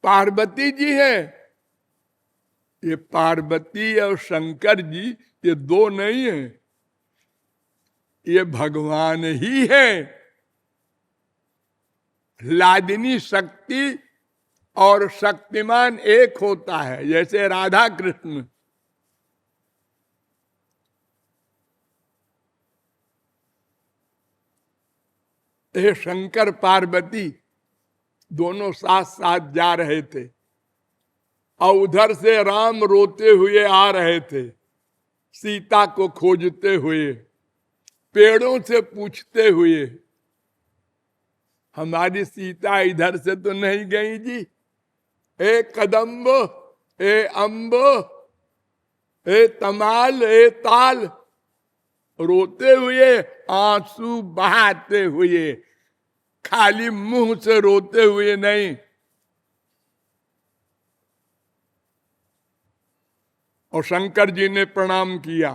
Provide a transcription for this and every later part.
पार्वती जी है। ये पार्वती और शंकर जी ये दो नहीं है, ये भगवान ही है। लादिनी शक्ति और शक्तिमान एक होता है, जैसे राधा कृष्ण। ये शंकर पार्वती दोनों साथ साथ जा रहे थे और उधर से राम रोते हुए आ रहे थे, सीता को खोजते हुए, पेड़ों से पूछते हुए, हमारी सीता इधर से तो नहीं गई जी। ए कदम्ब, ए अम्ब, ए तमाल, ए ताल, रोते हुए, आंसू बहाते हुए, खाली मुंह से रोते हुए नहीं। और शंकर जी ने प्रणाम किया।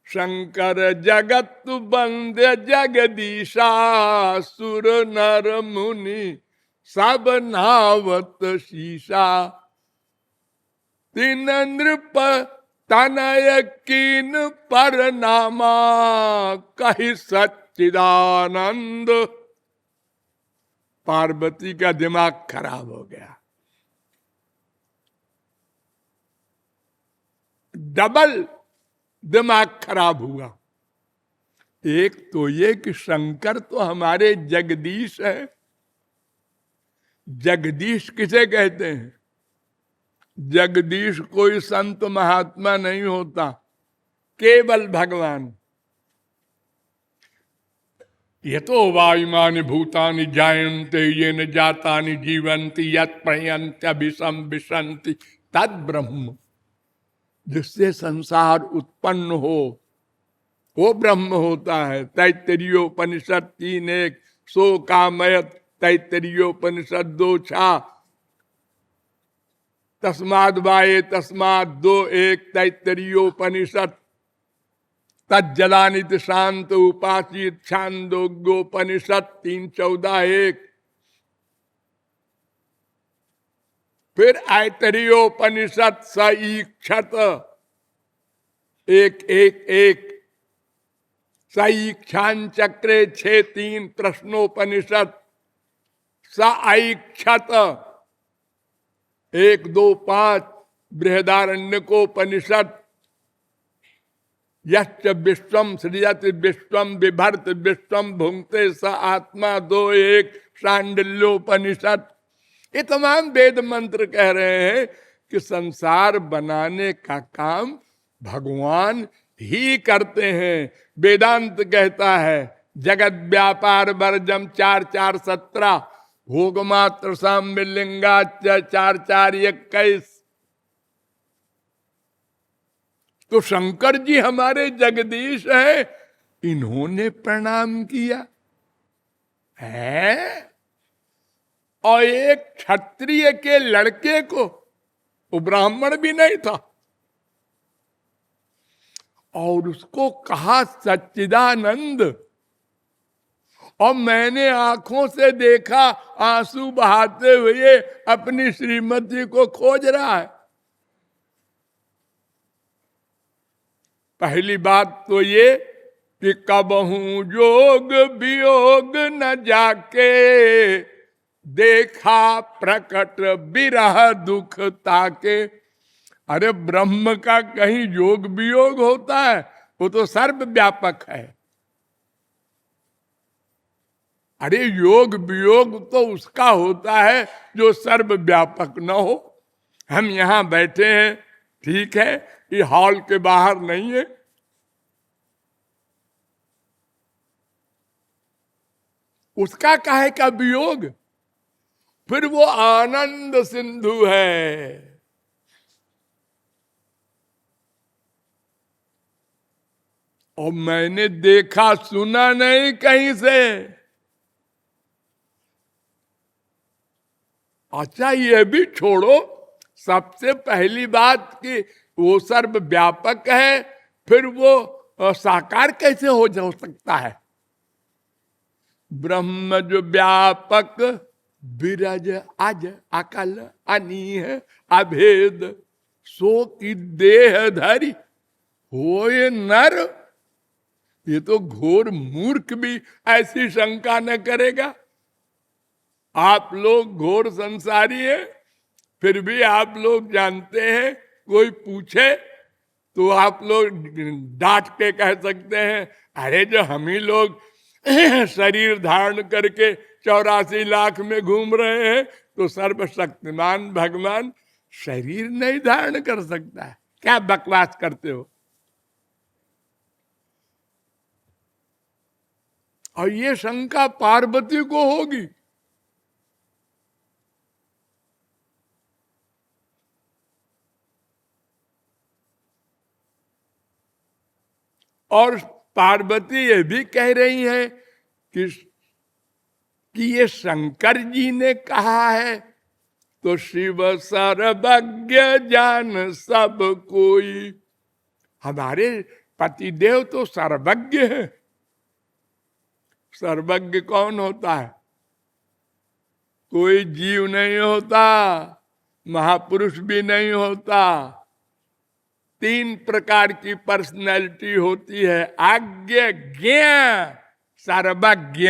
शंकर जगत बंदे जगदीशा, सुर नर मुनि सब नावत शीशा, तीन नृप तनय कीन पर नामा, कही सच्चिदानंद। पार्वती का दिमाग खराब हो गया। डबल दिमाग खराब हुआ। एक तो ये कि शंकर तो हमारे जगदीश है। जगदीश किसे कहते हैं? जगदीश कोई संत महात्मा नहीं होता, केवल भगवान। ये तो वायुमानि भूतानि जायन्ते येन जातानि जीवन्ति यत् प्रयन्त्यभिसं विशन्ति तद ब्रह्म। जिससे संसार उत्पन्न हो वो ब्रह्म होता है। तैत्तरीयोपनिषद 3:1, सो कामयत तैत्तरीयोपनिषद 2:6, तस्माद् वाये तस्माद् 2:1 तैत्तरीयोपनिषद, तज्जलानित शांत उपासित छांदोग्योपनिषद 3:14-1। फिर ऐतरीयोपनिषद सईक्षत 1:1-1, सईक्षान चक्रे 6:3 प्रश्नोपनिषद, सईक्षत 1:2-5 बृहदारण्यकोपनिषद, यश्च विश्वम सृजत विश्वम बिभर्त विश्वम भुंक्ते स आत्मा 2:1 शांडिल्योपनिषद। ये तमाम वेद मंत्र कह रहे हैं कि संसार बनाने का काम भगवान ही करते हैं। वेदांत कहता है जगत व्यापार वर्जम 4:4-17, भोग मात्र साम्य लिंगा 4:4-21। तो शंकर जी हमारे जगदीश है, इन्होंने प्रणाम किया है। और एक क्षत्रिय के लड़के को, वो ब्राह्मण भी नहीं था, और उसको कहा सच्चिदानंद। और मैंने आंखों से देखा आंसू बहाते हुए अपनी श्रीमती को खोज रहा है। पहली बात तो ये कि कबहू जोग वियोग न जाके, देखा प्रकट विरह दुख ताके। अरे ब्रह्म का कहीं योग वियोग होता है? वो तो सर्वव्यापक है। अरे योग वियोग तो उसका होता है जो सर्वव्यापक न हो। हम यहां बैठे हैं, ठीक है, ये हॉल के बाहर नहीं है। उसका काहे का वियोग? फिर वो आनंद सिंधु है। और मैंने देखा सुना नहीं कहीं से। अच्छा ये भी छोड़ो, सबसे पहली बात कि वो सर्वव्यापक है, फिर वो साकार कैसे हो सकता है? ब्रह्म जो व्यापक बिरज अज अकल अनीह अभेद सो की देह धरी होए नर। ये तो घोर मूर्ख भी ऐसी शंका न करेगा। आप लोग घोर संसारी हैं, फिर भी आप लोग जानते हैं, कोई पूछे तो आप लोग डांट के कह सकते हैं, अरे जो हम ही लोग शरीर धारण करके 84 लाख में घूम रहे हैं, तो सर्वशक्तिमान भगवान शरीर नहीं धारण कर सकता है, क्या बकवास करते हो। और ये शंका पार्वती को होगी। और पार्वती ये भी कह रही है कि ये शंकर जी ने कहा है, तो शिव सर्वज्ञ जान सब कोई। हमारे पतिदेव तो सर्वज्ञ है। सर्वज्ञ कौन होता है? कोई जीव नहीं होता, महापुरुष भी नहीं होता। 3 प्रकार की पर्सनैलिटी होती है, आज्ञा, ज्ञ, सर्वज्ञ।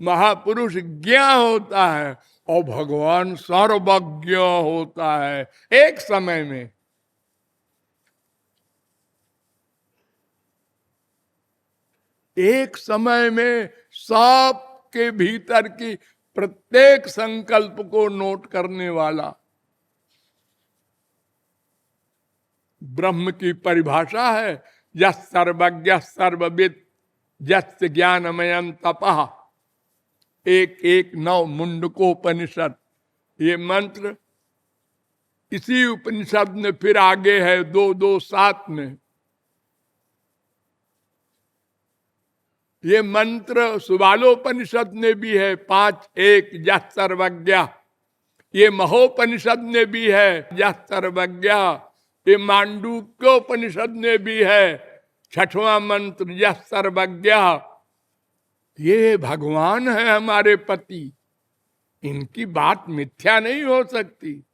महापुरुष ज्ञ होता है और भगवान सर्वज्ञ होता है। एक समय में सब के भीतर की प्रत्येक संकल्प को नोट करने वाला। ब्रह्म की परिभाषा है, यः सर्वज्ञ सर्वविद् यस्य ज्ञानमयं तपः। 1:1:9 मुंडकोपनिषद। ये मंत्र इसी उपनिषद में फिर आगे है 2:2:7 में। ये मंत्र सुबालोपनिषद में भी है 5:1 यः सर्वज्ञ। ये महोपनिषद में भी है यः सर्वज्ञ। ये मांडूक्योपनिषद में भी है 6वां मंत्र यः सर्वज्ञ। ये भगवान है हमारे पति, इनकी बात मिथ्या नहीं हो सकती।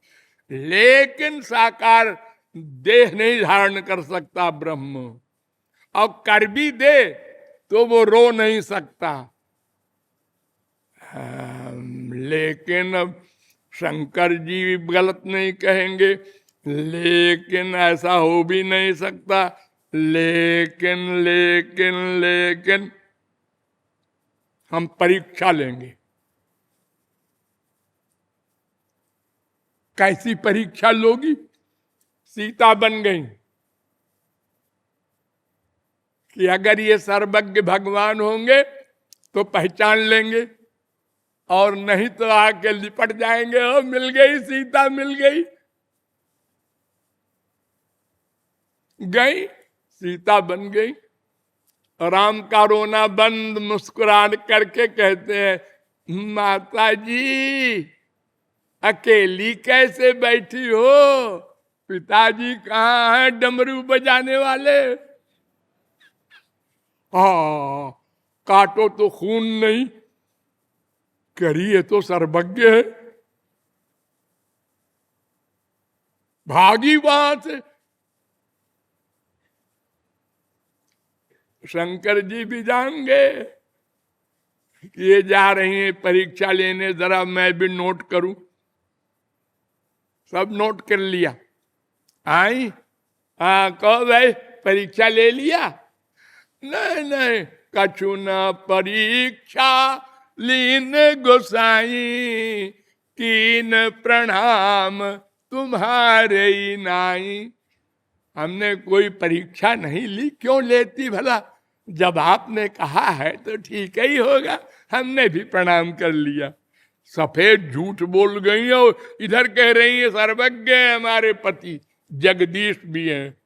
लेकिन साकार देह नहीं धारण कर सकता ब्रह्म, और कर भी दे तो वो रो नहीं सकता। लेकिन अब शंकर जी गलत नहीं कहेंगे, लेकिन ऐसा हो भी नहीं सकता। लेकिन हम परीक्षा लेंगे। कैसी परीक्षा लोगी? सीता बन गई कि अगर ये सर्वज्ञ भगवान होंगे तो पहचान लेंगे, और नहीं तो आके लिपट जाएंगे, ओ मिल गई सीता, मिल गई। गई सीता बन गई। राम का रोना बंद, मुस्कुरान करके कहते हैं, माता जी अकेली कैसे बैठी हो? पिताजी कहाँ हैं डमरू बजाने वाले? हाँ, काटो तो खून नहीं, करिए तो सर्वज्ञ है। भागी वहां से। शंकर जी भी जान गए कि ये जा रही है परीक्षा लेने, जरा मैं भी नोट करूं। सब नोट कर लिया। आई कहो भाई परीक्षा ले लिया? नहीं, कछु न परीक्षा लीन गोसाई, कीन प्रणाम तुम्हारे नाई। हमने कोई परीक्षा नहीं ली, क्यों लेती भला? जब आपने कहा है तो ठीक ही होगा, हमने भी प्रणाम कर लिया। सफेद झूठ बोल गई और इधर कह रही है सर्वज्ञ हमारे पति, जगदीश भी हैं।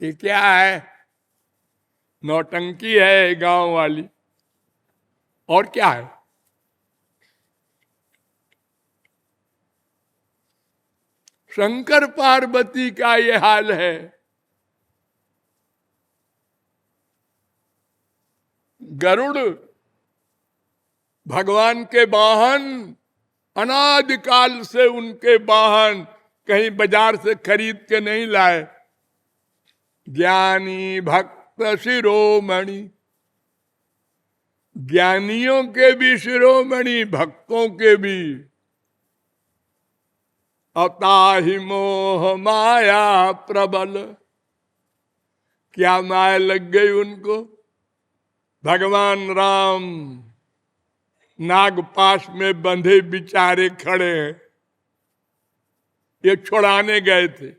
ये क्या है? नौटंकी है गांव वाली, और क्या है? शंकर पार्वती का ये हाल है। गरुड़ भगवान के वाहन अनादिकाल से उनके वाहन कहीं बाजार से खरीद के नहीं लाए। ज्ञानी भक्त शिरोमणि, ज्ञानियों के भी शिरोमणि, भक्तों के भी। अताहि मोह माया प्रबल, क्या माया लग गई उनको। भगवान राम नागपाश में बंधे बिचारे खड़े हैं, ये छुड़ाने गए थे।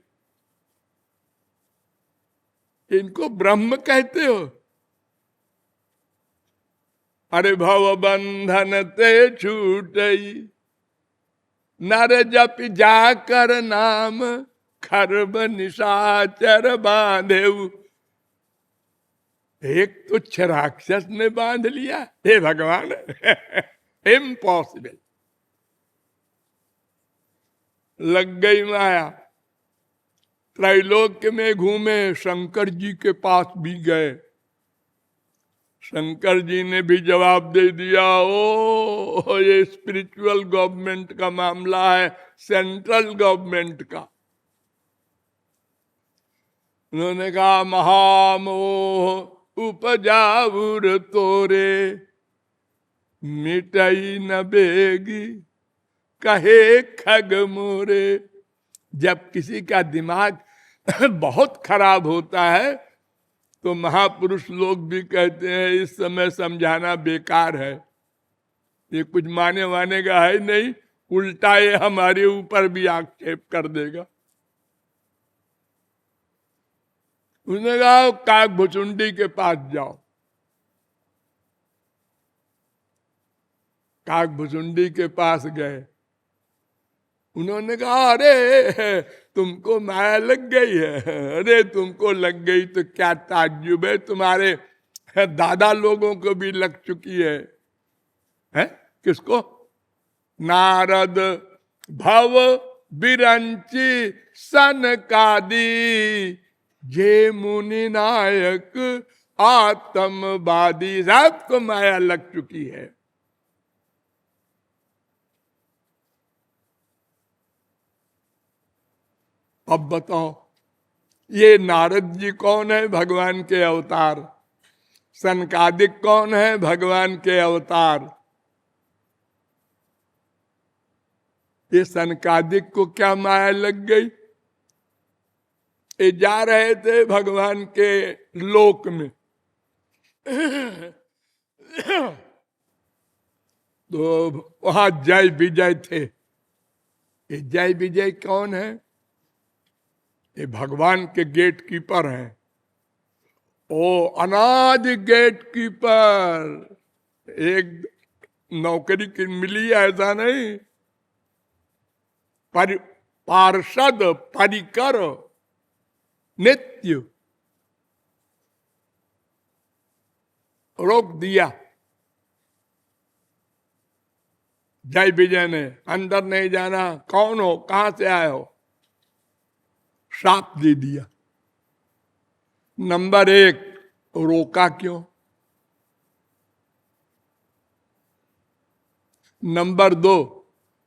इनको ब्रह्म कहते हो? अरे भव बंधन ते छूटई, नर जप जाकर नाम, खरब निशाचर बांधेऊ। एक तुच्छ राक्षस ने बांध लिया, हे भगवान इम्पॉसिबल। लग गई माया। त्रैलोक्य में घूमे, शंकर जी के पास भी गए। शंकर जी ने भी जवाब दे दिया, ओ ये स्पिरिचुअल गवर्नमेंट का मामला है, सेंट्रल गवर्नमेंट का। उन्होंने कहा महामोह उपजाऊर तोरे, मिटई न बेगी कहे खग मोरे। जब किसी का दिमाग बहुत खराब होता है तो महापुरुष लोग भी कहते हैं इस समय समझाना बेकार है, ये कुछ माने वाने का है नहीं, उल्टा ये हमारे ऊपर भी आक्षेप कर देगा। उसने कहा काक भुचुंडी के पास जाओ। काक भुचुंडी के पास गए। उन्होंने कहा अरे तुमको माया लग गई है। अरे तुमको लग गई तो क्या ताज्जुब है, तुम्हारे दादा लोगों को भी लग चुकी है। हैं? किसको? नारद भव बिरंची सनकादि, जे मुनि नायक आत्मवादी। सबको माया लग चुकी है। अब बताओ ये नारद जी कौन है? भगवान के अवतार। सनकादिक कौन है? भगवान के अवतार। ये सनकादिक को क्या माया लग गई? ये जा रहे थे भगवान के लोक में तो वहां जय विजय थे। ये जय विजय कौन है? ये भगवान के गेट कीपर हैं। ओ अनादि गेट कीपर। एक नौकरी की मिली ऐसा नहीं, पार्षद परिकर नित्य रोक दिया जय विजय ने। अंदर नहीं जाना। कौन हो, कहां से आए हो? श्राप दे दिया। नंबर एक, रोका क्यों? नंबर दो,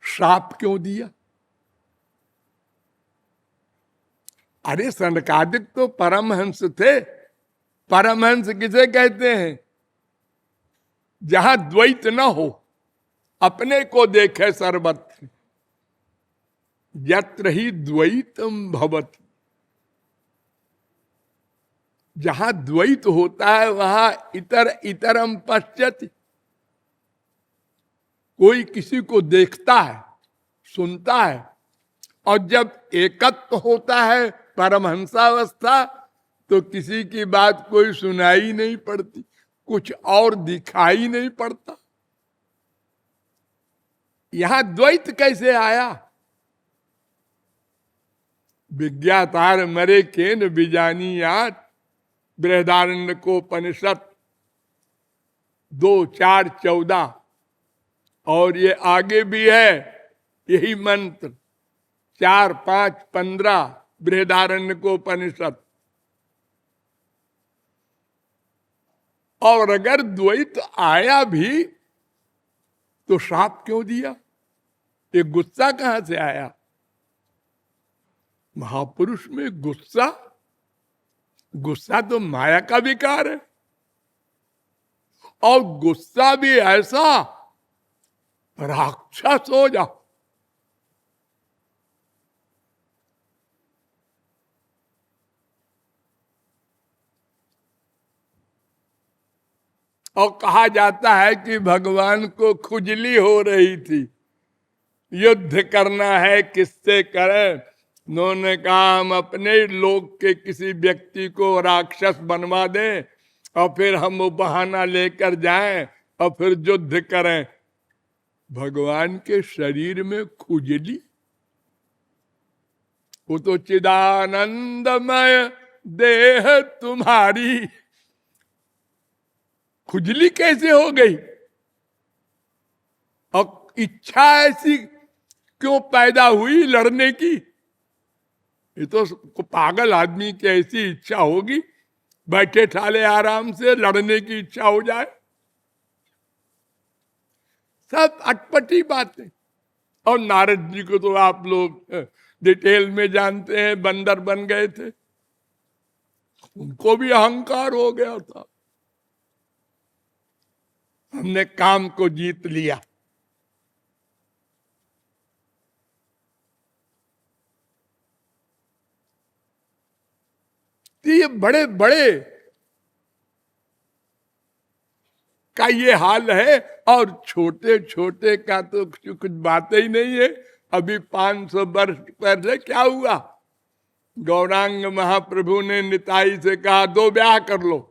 श्राप क्यों दिया? अरे सनकादिक तो परमहंस थे। परमहंस किसे कहते हैं? जहां द्वैत न हो, अपने को देखे सर्वत्र। यत्र ही द्वैतम भवति। जहां द्वैत होता है वहां इतर इतरम पश्यति। कोई किसी को देखता है, सुनता है, और जब एकत्व होता है परमहंसावस्था तो किसी की बात कोई सुनाई नहीं पड़ती, कुछ और दिखाई नहीं पड़ता। यहां द्वैत कैसे आया? विज्ञातार मरे केन बिजानियात, बृहदारण्यकोपनिषद 2:4-14। और ये आगे भी है यही मंत्र 4-5-15 बृहदारण्यकोपनिषद। और अगर द्वैत आया भी तो श्राप क्यों दिया? ये गुस्सा कहां से आया? महापुरुष में गुस्सा, गुस्सा तो माया का विकार है। और गुस्सा भी ऐसा राक्षस हो जाओ। और कहा जाता है कि भगवान को खुजली हो रही थी, युद्ध करना है, किससे करें। उन्होंने कहा हम अपने लोक के किसी व्यक्ति को राक्षस बनवा दें और फिर हम वो बहाना लेकर जाएं और फिर युद्ध करें। भगवान के शरीर में खुजली, वो तो चिदानंदमय देह तुम्हारी, खुजली कैसे हो गई? और इच्छा ऐसी क्यों पैदा हुई लड़ने की? ये तो पागल आदमी की ऐसी इच्छा होगी, बैठे ठाले आराम से लड़ने की इच्छा हो जाए। सब अटपटी बातें। और नारद जी को तो आप लोग डिटेल में जानते हैं, बंदर बन गए थे, उनको भी अहंकार हो गया था। हमने काम को जीत लिया। तो ये बड़े बड़े का ये हाल है, और छोटे छोटे का तो कुछ बात ही नहीं है। अभी 500 वर्ष पहले क्या हुआ? गौरांग महाप्रभु ने निताई से कहा 2 ब्याह कर लो,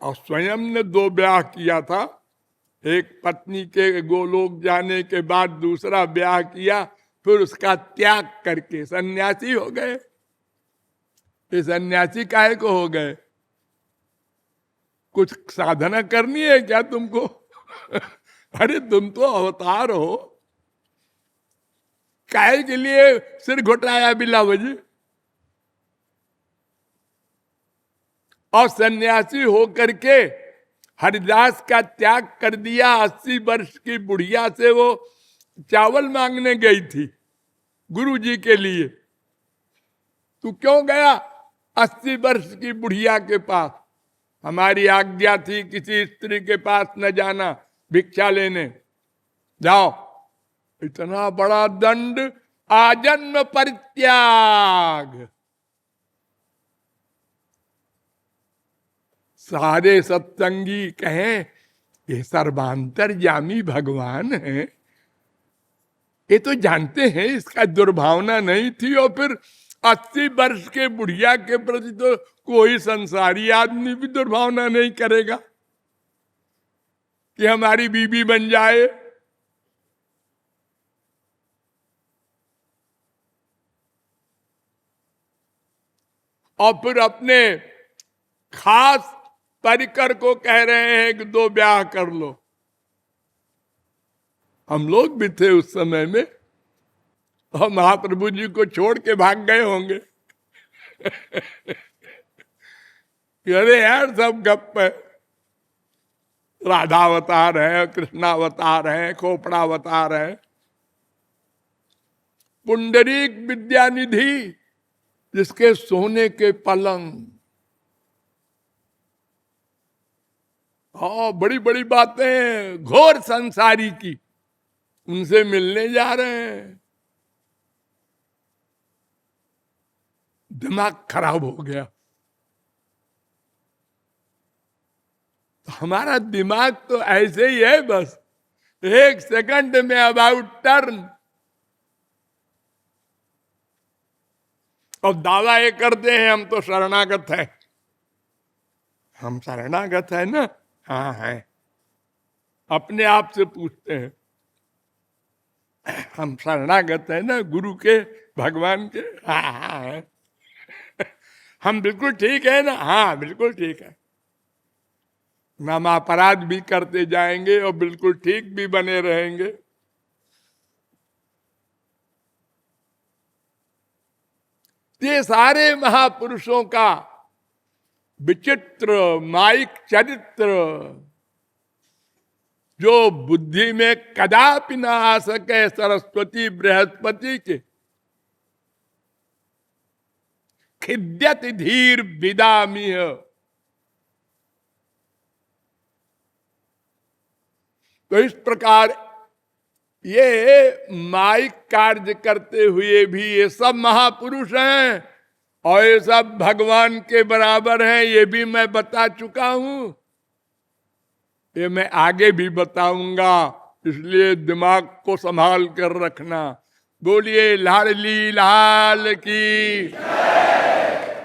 और स्वयं ने 2 ब्याह किया था। एक पत्नी के गोलोक जाने के बाद दूसरा ब्याह किया, फिर उसका त्याग करके सन्यासी हो गए। ये सन्यासी काहे को हो गए? कुछ साधना करनी है क्या तुमको? अरे तुम तो अवतार हो, काहे के लिए सिर घुटाया बिला वजह? और सन्यासी हो करके हरिदास का त्याग कर दिया। 80 वर्ष की बुढ़िया से वो चावल मांगने गई थी गुरु जी के लिए। तू क्यों गया 80 वर्ष की बुढ़िया के पास? हमारी आज्ञा थी किसी स्त्री के पास न जाना भिक्षा लेने। जाओ, इतना बड़ा दंड, आजन्म परित्याग। सारे सत्संगी कहें ये सर्वांतरयामी भगवान है, ये तो जानते हैं इसका दुर्भावना नहीं थी। और फिर 80 वर्ष के बुढ़िया के प्रति तो कोई संसारी आदमी भी दुर्भावना नहीं करेगा कि हमारी बीबी बन जाए। और फिर अपने खास परिकर को कह रहे हैं कि 2 ब्याह कर लो। हम लोग भी थे उस समय में, और महाप्रभु जी को छोड़ के भाग गए होंगे। अरे यार सब गप है, राधावतार है, कृष्णावतार है, खोपड़ावतार है। पुंडरीक विद्यानिधि, जिसके सोने के पलंग, हाँ बड़ी बड़ी बातें घोर संसारी की, उनसे मिलने जा रहे हैं। दिमाग खराब हो गया। तो हमारा दिमाग तो ऐसे ही है, बस 1 सेकंड में अबाउट टर्न। और दावा ये करते हैं हम तो शरणागत है। हम शरणागत है ना? हाँ है। अपने आप से पूछते हैं हम शरणागत है ना गुरु के, भगवान के? हाँ हाँ है। हम बिल्कुल ठीक है ना? हाँ बिल्कुल ठीक है। हम अपराध भी करते जाएंगे और बिल्कुल ठीक भी बने रहेंगे। ये सारे महापुरुषों का विचित्र माइक चरित्र जो बुद्धि में कदापि ना आ सके सरस्वती बृहस्पति के। खिद्यत धीर विदामिह। तो इस प्रकार ये माइक कार्य करते हुए भी ये सब महापुरुष हैं और ये सब भगवान के बराबर हैं, ये भी मैं बता चुका हूं, ये मैं आगे भी बताऊंगा, इसलिए दिमाग को संभाल कर रखना। बोलिए लाडली लाल की।